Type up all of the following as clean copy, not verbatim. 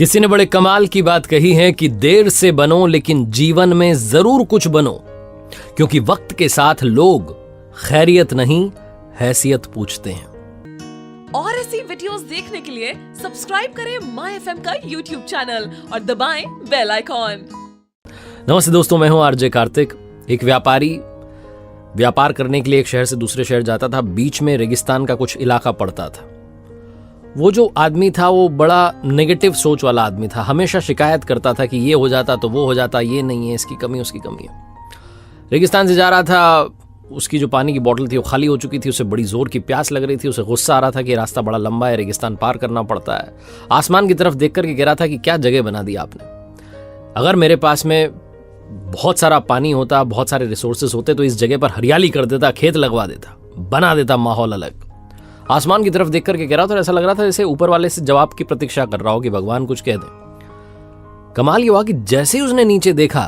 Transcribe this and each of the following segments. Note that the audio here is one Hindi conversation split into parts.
किसी ने बड़े कमाल की बात कही है कि देर से बनो लेकिन जीवन में जरूर कुछ बनो, क्योंकि वक्त के साथ लोग खैरियत नहीं हैसियत पूछते हैं। और ऐसी वीडियोस देखने के लिए सब्सक्राइब करें माय एफएम का यूट्यूब चैनल और दबाएं बेल आइकॉन। नमस्ते दोस्तों, मैं हूं आरजे कार्तिक। एक व्यापारी व्यापार करने के लिए एक शहर से दूसरे शहर जाता था। बीच में रेगिस्तान का कुछ इलाका पड़ता था। वो जो आदमी था वो बड़ा नेगेटिव सोच वाला आदमी था। हमेशा शिकायत करता था कि ये हो जाता तो वो हो जाता, ये नहीं है, इसकी कमी उसकी कमी है। रेगिस्तान से जा रहा था, उसकी जो पानी की बोतल थी वो खाली हो चुकी थी। उसे बड़ी जोर की प्यास लग रही थी। उसे गुस्सा आ रहा था कि रास्ता बड़ा लंबा है, रेगिस्तान पार करना पड़ता है। आसमान की तरफ देख करके कह रहा था कि क्या जगह बना दी आपने। अगर मेरे पास में बहुत सारा पानी होता, बहुत सारे रिसोर्सेज होते तो इस जगह पर हरियाली कर देता, खेत लगवा देता, बना देता माहौल अलग। आसमान की तरफ देख करके कह रहा था, ऐसा लग रहा था जैसे ऊपर वाले से जवाब की प्रतीक्षा कर रहा हो कि भगवान कुछ कह दे। कमाल ये हुआ कि जैसे ही उसने नीचे देखा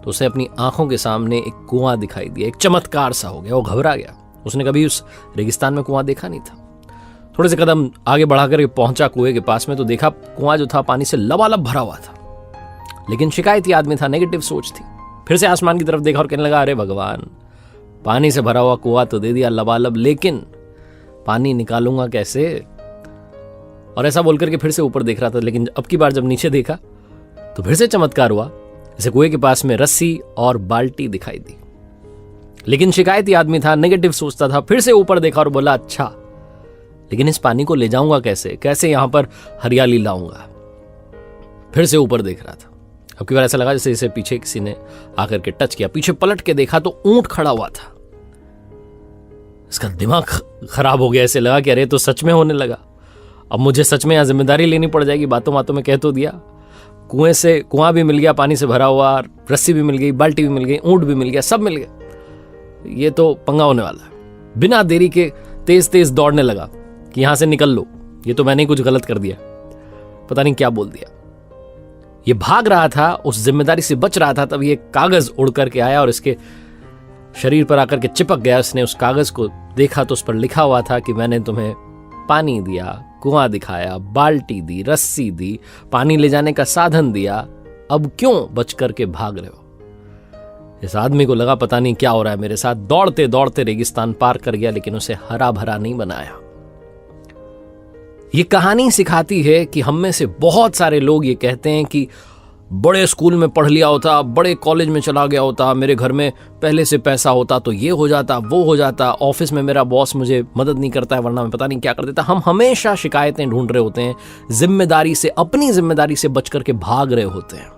तो उसे अपनी आंखों के सामने एक कुआं दिखाई दिया। एक चमत्कार सा हो गया, वो घबरा गया। उसने कभी उस रेगिस्तान में कुआं देखा नहीं था। थोड़े से कदम आगे बढ़ाकर पहुंचा कुएं के पास में तो देखा कुआं जो था पानी से लबालब भरा हुआ था। लेकिन शिकायती आदमी था, नेगेटिव सोच थी। फिर से आसमान की तरफ देखा और कहने लगा, अरे भगवान, पानी से भरा हुआ कुआं तो दे दिया लबालब, लेकिन पानी निकालूंगा कैसे। और ऐसा बोलकर के फिर से ऊपर देख रहा था। लेकिन अब की बार जब नीचे देखा तो फिर से चमत्कार हुआ। जैसे कुएं के पास में रस्सी और बाल्टी दिखाई दी। लेकिन शिकायती आदमी था, नेगेटिव सोचता था। फिर से ऊपर देखा और बोला, अच्छा, लेकिन इस पानी को ले जाऊंगा कैसे, कैसे यहां पर हरियाली लाऊंगा। फिर से ऊपर देख रहा था। अब की बार ऐसा लगा जैसे इसे पीछे किसी ने आकर के टच किया। पीछे पलट के देखा तो ऊंट खड़ा हुआ था। इसका दिमाग खराब हो गया। ऐसे लगा कि अरे तो सच में होने लगा। अब मुझे सच में यहां जिम्मेदारी लेनी पड़ जाएगी। बातों बातों में कह तो दिया। कुआं भी मिल गया पानी से भरा हुआ, रस्सी भी मिल गई, बाल्टी भी मिल गई, ऊंट भी मिल गया, सब मिल गया। ये तो पंगा होने वाला है। बिना देरी के तेज तेज दौड़ने लगा कि यहां से निकल लो, ये तो मैंने कुछ गलत कर दिया, पता नहीं क्या बोल दिया। ये भाग रहा था, उस जिम्मेदारी से बच रहा था। तब ये कागज उड़ करके आया और इसके शरीर पर आकर के चिपक गया। उसने उस कागज को देखा तो उस पर लिखा हुआ था कि मैंने तुम्हें पानी दिया, कुआं दिखाया, बाल्टी दी, रस्सी दी, पानी ले जाने का साधन दिया, अब क्यों बच करके भाग रहे हो। इस आदमी को लगा पता नहीं क्या हो रहा है मेरे साथ। दौड़ते दौड़ते रेगिस्तान पार कर गया, लेकिन उसे हरा भरा नहीं बनाया। ये कहानी सिखाती है कि हम में से बहुत सारे लोग ये कहते हैं कि बड़े स्कूल में पढ़ लिया होता, बड़े कॉलेज में चला गया होता, मेरे घर में पहले से पैसा होता तो ये हो जाता, वो हो जाता, ऑफिस में मेरा बॉस मुझे मदद नहीं करता है वरना मैं पता नहीं क्या कर देता। हम हमेशा शिकायतें ढूंढ रहे होते हैं, जिम्मेदारी से, अपनी जिम्मेदारी से बच करके भाग रहे होते हैं।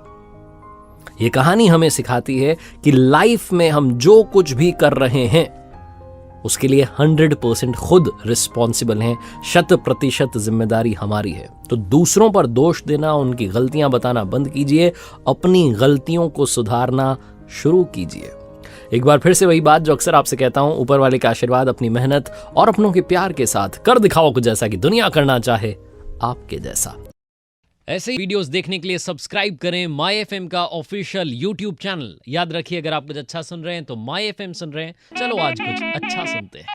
ये कहानी हमें सिखाती है कि लाइफ में हम जो कुछ भी कर रहे हैं उसके लिए 100% खुद रिस्पॉन्सिबल हैं। 100% जिम्मेदारी हमारी है। तो दूसरों पर दोष देना, उनकी गलतियां बताना बंद कीजिए, अपनी गलतियों को सुधारना शुरू कीजिए। एक बार फिर से वही बात जो अक्सर आपसे कहता हूं, ऊपर वाले का आशीर्वाद, अपनी मेहनत और अपनों के प्यार के साथ कर दिखाओ कुछ जैसा कि दुनिया करना चाहे आपके जैसा। ऐसे ही वीडियोस देखने के लिए सब्सक्राइब करें माय एफएम का ऑफिशियल यूट्यूब चैनल। याद रखिए, अगर आप कुछ अच्छा सुन रहे हैं तो माय एफएम सुन रहे हैं। चलो आज कुछ अच्छा सुनते हैं।